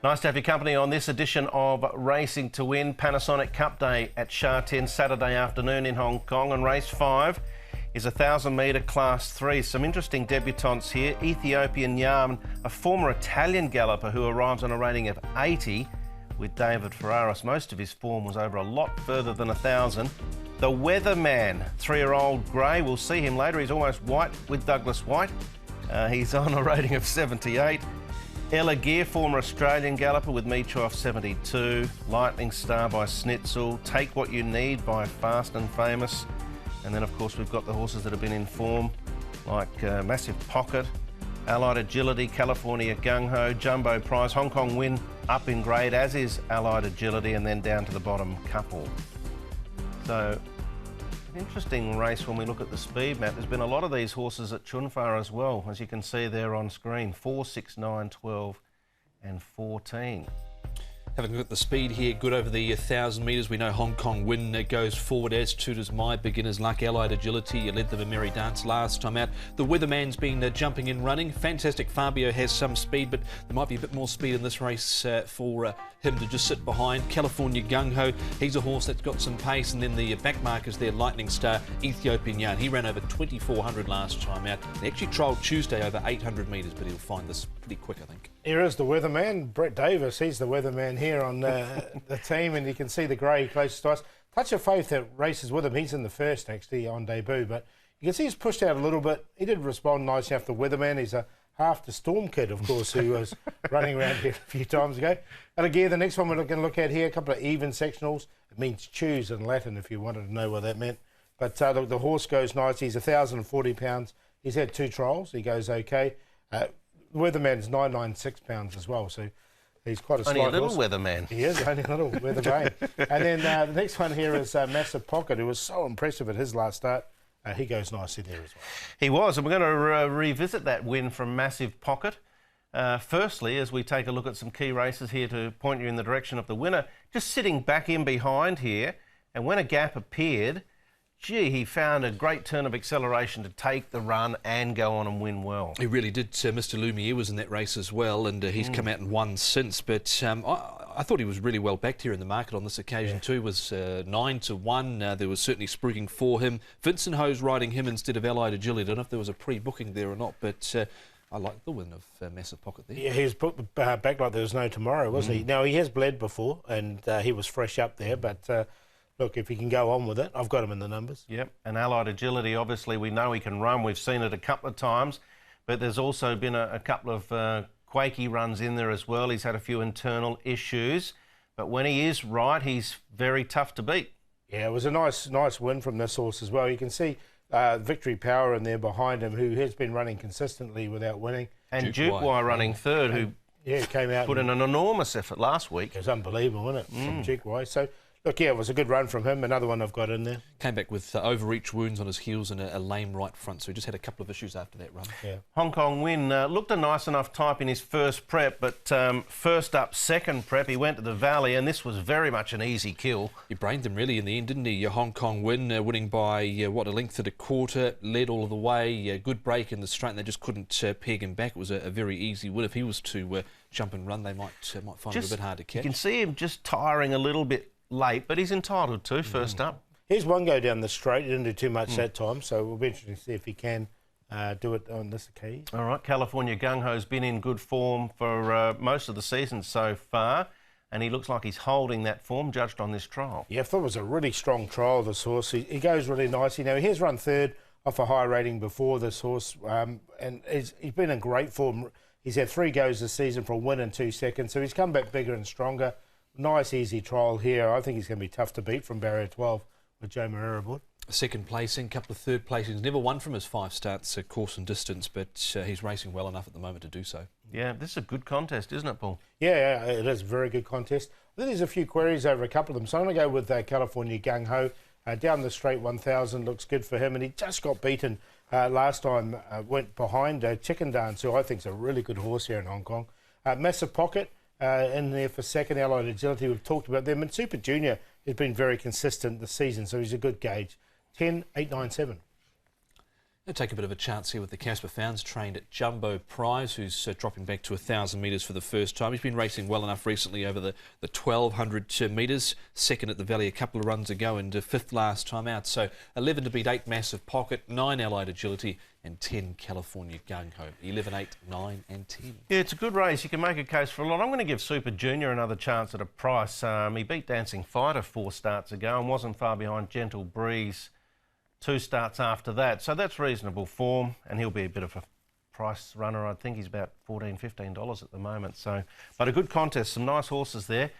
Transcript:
Nice to have your company on this edition of Racing to Win. Panasonic Cup Day at Sha Tin Saturday afternoon in Hong Kong, and race 5 is a 1,000-metre Class 3. Some interesting debutants here. Ethiopian Yarn, a former Italian galloper who arrives on a rating of 80 with David Ferraris. Most of his form was over a lot further than 1,000. The Weatherman, 3-year-old grey. We'll see him later. He's almost white with Douglas White. He's on a rating of 78. Ella Gear, former Australian galloper with Michoff, 72. Lightning Star by Snitzel. Take What You Need by Fast and Famous. And then, of course, we've got the horses that have been in form, like Massive Pocket, Allied Agility, California Gung Ho, Jumbo Prize, Hong Kong Win up in grade, as is Allied Agility, and then down to the bottom, Couple. So, an interesting race when we look at the speed map. There's been a lot of these horses at Chunfa as well, as you can see there on screen. 4, 6, 9, 12 and 14. Having a look at the speed here, good over the 1,000 metres. We know Hong Kong Win goes forward, as too does My Beginner's Luck. Allied Agility, you led them a merry dance last time out. The Weatherman's been jumping and running. Fantastic Fabio has some speed, but there might be a bit more speed in this race for him to just sit behind. California Gung Ho, he's a horse that's got some pace. And then the back markers there, Lightning Star, Ethiopian Yarn. He ran over 2,400 last time out. They actually trialled Tuesday over 800 metres, but he'll find this pretty quick, I think. Here is the Weatherman, Brett Davis. He's the Weatherman here on the team, and you can see the grey closest to us. Touch of Faith that races with him. He's in the first, actually, on debut, but you can see he's pushed out a little bit. He did respond nicely after the Weatherman. He's a half the Storm kid, of course, who was running around here a few times ago. And again, the next one we're going to look at here, a couple of even sectionals. It means choose in Latin, if you wanted to know what that meant. But look, the horse goes nice. He's 1,040 pounds. He's had 2 trials. He goes okay. Weatherman's 996 pounds as well, so he's quite a slight Only a little horse. Weatherman. He is, only a little Weatherman. And then the next one here is Massive Pocket, who was so impressive at his last start. He goes nicely there as well. He was, and we're going to revisit that win from Massive Pocket. Firstly, as we take a look at some key races here to point you in the direction of the winner, just sitting back in behind here, and when a gap appeared, gee, he found a great turn of acceleration to take the run and go on and win well. He really did. Mr. Lumiere was in that race as well, and he's come out and won since. But I thought he was really well backed here in the market on this occasion too. Was 9 to 1. There was certainly spruiking for him. Vincent Ho's riding him instead of Allied Agility. I don't know if there was a pre-booking there or not, but I like the win of Massive Pocket there. Yeah, he was put back like there was no tomorrow, wasn't he? Now, he has bled before, and he was fresh up there, but look, if he can go on with it, I've got him in the numbers. Yep, and Allied Agility, obviously, we know he can run. We've seen it a couple of times, but there's also been a couple of quaky runs in there as well. He's had a few internal issues, but when he is right, he's very tough to beat. Yeah, it was a nice win from this horse as well. You can see Victory Power in there behind him, who has been running consistently without winning. And Duke Y running third, who came out put in an enormous effort last week. It was unbelievable, wasn't it, from Duke Y? So, look, yeah, it was a good run from him. Another one I've got in there. Came back with overreach wounds on his heels and a lame right front, so he just had a couple of issues after that run. Yeah. Hong Kong Win looked a nice enough type in his first prep, but first up, second prep, he went to the Valley, and this was very much an easy kill. He brained him really in the end, didn't he? Hong Kong Win, winning by, a length and a quarter, led all of the way, good break in the straight, and they just couldn't peg him back. It was a very easy win. If he was to jump and run, they might find it a bit hard to catch. You can see him just tiring a little bit late, but he's entitled to first up. Here's one go down the straight. He didn't do too much that time, so we'll be interested to see if he can do it on this occasion. All right, California Gung Ho's been in good form for most of the season so far, and he looks like he's holding that form judged on this trial. Yeah, I thought it was a really strong trial, this horse. He goes really nicely. Now, he has run third off a high rating before, this horse, and he's been in great form. He's had 3 goes this season for a win in 2 seconds, so he's come back bigger and stronger. Nice, easy trial here. I think he's going to be tough to beat from barrier 12 with Joe Moreira aboard. Second placing, couple of third placings. Never won from his 5 starts, course and distance, but he's racing well enough at the moment to do so. Yeah, this is a good contest, isn't it, Paul? Yeah, it is a very good contest. I think there's a few queries over a couple of them. So I'm going to go with California Gung Ho. Down the straight, 1,000 looks good for him, and he just got beaten last time. Went behind Chicken Dance, who I think is a really good horse here in Hong Kong. Massive Pocket in there for second. Allied Agility, we've talked about them. And Super Junior has been very consistent this season, so he's a good gauge. 10, 8, 9, 7. I'll take a bit of a chance here with the Casper Founds trained at Jumbo Prize, who's dropping back to 1,000 metres for the first time. He's been racing well enough recently over the 1,200 metres, second at the Valley a couple of runs ago and fifth last time out. So 11 to beat 8 Massive Pocket, 9 Allied Agility and 10 California Gung Ho. 11, 8, 9 and 10. Yeah, it's a good race. You can make a case for a lot. I'm going to give Super Junior another chance at a price. He beat Dancing Fighter 4 starts ago and wasn't far behind Gentle Breeze 2 starts after that. So that's reasonable form, and he'll be a bit of a price runner. I think he's about $14, $15 at the moment. So, but a good contest, some nice horses there.